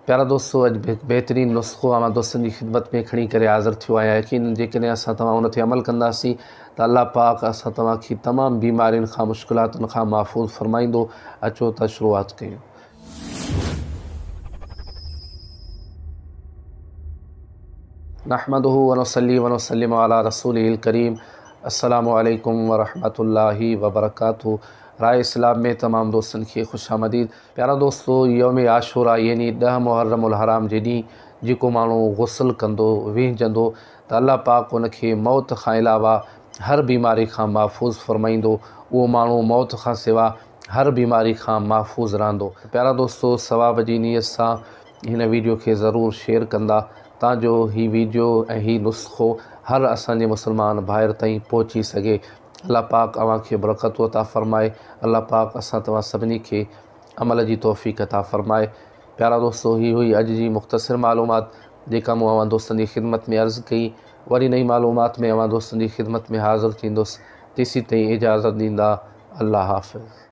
प्यारा दोस्तों, अॼु बेहतरीन नुस्ख़ो आवां दोस्तनि जी ख़िदमत में खणी करे हाज़िर थियो आहियां। यकीन जेकॾहिं असां तव्हां उन ते अमल कंदासीं त अल्लाह पाक असां तव्हांखे तमामु बीमारियुनि खां, मुश्किलातुनि खां महफ़ूज़ फ़रमाईंदो। अचो त शुरूआत कयूं। नहमदुहु व नुसल्ली व नुसल्लिमु अला रसूलिहिल करीम। अस्सलामु अलैकुम व रहमतुल्लाहि व बरकातुहू। राय इस्लाम में तमाम दोस्तनि खे ख़ुशि आमदीद। प्यारा दोस्तों, यौम आशूरा यानी 10 मुहर्रमुल हराम जे ॾींहुं जेको माण्हू गुस्ल कंदो, विहजंदो त अल्लाह पाक उनखे मौत खां अलावा हर बीमारी खां महफ़ूज़ फ़रमाईंदो। उहो माण्हू मौत खां सिवा हर बीमारी खां महफ़ूज़ रहंदो। प्यारा दोस्तों, सवाब जी नीयत सां हिन वीडियो खे ज़रूरु शेयर कंदा ताजो ही वीडियो ऐं ही नुस्ख़ो हर असांजे मुस्लमान भाइर ताईं पहुची सघे। अल्लाह पाक अव्हां खे बरकत अता फ़रमाए। अल्लाह पाक असां तव्हां सभिनी खे अमल जी तौफ़ीक़ अता फ़रमाए। प्यारा दोस्तों, ही हुई अॼु जी मुख़्तसिर मालूमात जेका मूं अव्हां दोस्तनि जी ख़िदमत में अर्ज़ु कई। वरी नई मालूमात में अव्हां दोस्तनि जी ख़िदमत में हाज़िर थींदुसि। तेसीं ताईं इजाज़त ॾींदा। अल्लाह हाफ़िज़।